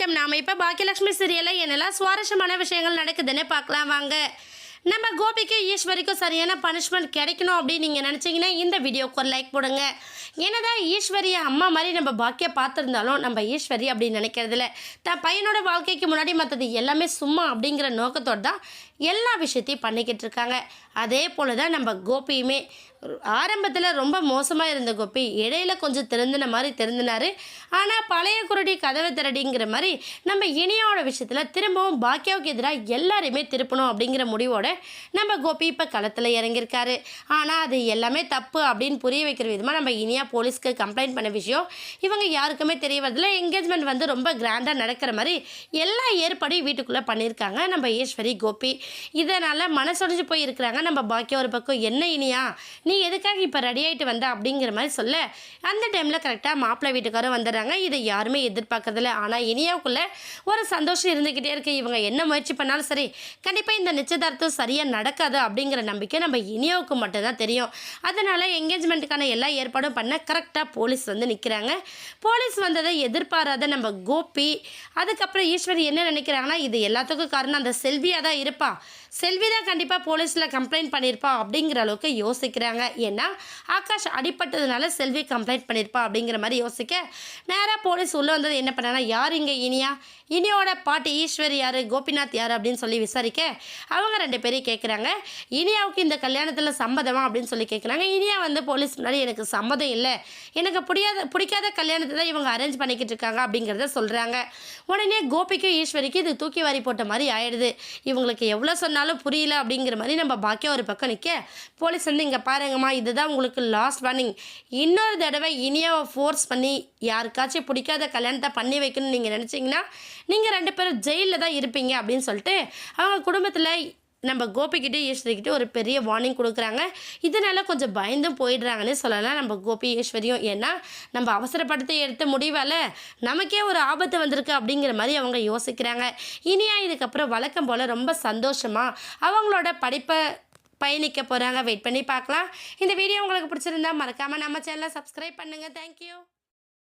வணக்கம். நாம இப்போ பாக்கியலட்சுமி சீரியலில் என்னெல்லாம் சுவாரஸ்யமான விஷயங்கள் நடக்குதுன்னு பார்க்கலாம் வாங்க. நம்ம கோபிக்கும் ஈஸ்வரிக்கும் சரியான பனிஷ்மெண்ட் கிடைக்கணும் அப்படின்னு நீங்கள் நினச்சிங்கன்னா இந்த வீடியோக்கு ஒரு லைக் போடுங்க. என்னதான் ஈஸ்வரியை அம்மா மாதிரி நம்ம பாக்கிய பார்த்துருந்தாலும் நம்ம ஈஸ்வரி அப்படின்னு நினைக்கிறதில்ல. தான் பையனோட வாழ்க்கைக்கு முன்னாடி மற்றது எல்லாமே சும்மா அப்படிங்கிற நோக்கத்தோடு தான் எல்லா விஷயத்தையும் பண்ணிக்கிட்டு இருக்காங்க. அதே போல் தான் நம்ம கோபியுமே ஆரம்பத்தில் ரொம்ப மோசமாக இருந்த கோபி இடையில கொஞ்சம் திருந்தின மாதிரி திருந்தினார். ஆனால் பழைய குருடி கதவை திரடிங்கிற மாதிரி நம்ம இனியாவோட விஷயத்தில் திரும்பவும் பாக்கியாவுக்கு எதிராக எல்லாரையுமே திருப்பணும் அப்படிங்கிற முடிவோட நம்ம கோபி இப்போ களத்தில் இறங்கியிருக்காரு. ஆனால் அது எல்லாமே தப்பு அப்படின்னு புரிய வைக்கிற விதமாக நம்ம இனியா போலீஸ்க்கு கம்ப்ளைண்ட் பண்ண விஷயம் இவங்க யாருக்குமே தெரிய வரதில்ல. என்கேஜ்மெண்ட் வந்து ரொம்ப கிராண்டாக நடக்கிற மாதிரி எல்லா ஏற்பாடையும் வீட்டுக்குள்ளே பண்ணியிருக்காங்க நம்ம ஈஸ்வரி கோபி. இதனால் மனசொடைஞ்சு போய் இருக்கிறாங்க நம்ம பாக்கியா. ஒரு பக்கம் என்ன இனியா நீ எதுக்காக இப்போ ரெடி ஆகிட்டு வந்த அப்படிங்கிற மாதிரி சொல்ல அந்த டைமில் கரெக்டாக மாப்பிள்ளை வீட்டுக்காரும் வந்துடுறாங்க. இதை யாருமே எதிர்பார்க்கறதில்ல. ஆனால் இனியாவுக்குள்ளே ஒரு சந்தோஷம் இருந்துக்கிட்டே இருக்குது. இவங்க என்ன முயற்சி பண்ணாலும் சரி கண்டிப்பாக இந்த நிச்சயதார்த்தம் சரியாக நடக்காது அப்படிங்கிற நம்பிக்கை நம்ம இனியாவுக்கு மட்டும்தான் தெரியும். அதனால் என்கேஜ்மெண்ட்டுக்கான எல்லா ஏற்பாடும் பண்ண கரெக்டாக போலீஸ் வந்து நிற்கிறாங்க. போலீஸ் வந்ததை எதிர்பாராத நம்ம கோபி அதுக்கப்புறம் ஈஸ்வரி என்ன நினைக்கிறாங்கன்னா இது எல்லாத்துக்கும் காரணம் அந்த செல்வியாக தான் இருப்பா, செல்வி தான் கண்டிப்பாக போலீஸில் கம்ப்ளைண்ட் பண்ணியிருப்பா அப்படிங்கிற அளவுக்கு யோசிக்கிறாங்க. ஏன்னா ஆகாஷ் அடிப்பட்டதுனால செல்வி கம்ப்ளைண்ட் பண்ணியிருப்பா அப்படிங்கிற மாதிரி யோசிக்க நேராக போலீஸ் உள்ளே வந்தது என்ன பண்ணாங்கன்னா யார் இங்கே இனியா, இனியோட பாட்டி ஈஸ்வரி யார், கோபிநாத் யார் அப்படின்னு சொல்லி விசாரிக்க அவங்க ரெண்டு பேரையும் கேட்குறாங்க. இனியாவுக்கு இந்த கல்யாணத்தில் சம்மதமா அப்படின்னு சொல்லி கேட்குறாங்க. இனியா வந்து போலீஸ் முன்னாடி எனக்கு சம்மதம் இல்லை, எனக்கு பிடிக்காத கல்யாணத்தை தான் இவங்க அரேஞ்ச் பண்ணிக்கிட்டு இருக்காங்க அப்படிங்கிறத சொல்கிறாங்க. உடனே கோபிக்கும் ஈஸ்வரிக்கும் இது தூக்கி வாரி போட்ட மாதிரி ஆயிடுது. இவங்களுக்கு எவ்வளோ சொன்னாலும் புரியல அப்படிங்கிற மாதிரி நம்ம பாக்கியா ஒரு பக்கம் நிற்க போலீஸ் வந்து இங்கே பாருங்கம்மா இதுதான் உங்களுக்கு லாஸ்ட் வார்னிங், இன்னொரு தடவை இனியாவை ஃபோர்ஸ் பண்ணி யாருக்காச்சும் பிடிக்காத கல்யாணத்தை பண்ணி வைக்கணும்னு நீங்கள் நினச்சிங்கன்னா நீங்கள் ரெண்டு பேரும் ஜெயிலில் தான் இருப்பீங்க அப்படின்னு சொல்லிட்டு அவங்க குடும்பத்தில் நம்ம கோபிக்கிட்டே ஈஸ்வரிக்கிட்டே ஒரு பெரிய வார்னிங் கொடுக்குறாங்க. இதனால் கொஞ்சம் பயந்தும் போயிடுறாங்கன்னு சொல்லலாம் நம்ம கோபி ஈஸ்வரியும். ஏன்னா நம்ம அவசரப்படுத்தி எடுத்த முடிவால் நமக்கே ஒரு ஆபத்து வந்திருக்கு அப்படிங்கிற மாதிரி அவங்க யோசிக்கிறாங்க. இனியா இதுக்கப்புறம் வழக்கம் போல் ரொம்ப சந்தோஷமாக அவங்களோட படிப்பை பயணிக்க போகிறாங்க. வெயிட் பண்ணி பார்க்கலாம். இந்த வீடியோ உங்களுக்கு பிடிச்சிருந்தா மறக்காமல் நம்ம சேனலை சப்ஸ்கிரைப் பண்ணுங்கள். தேங்க்யூ.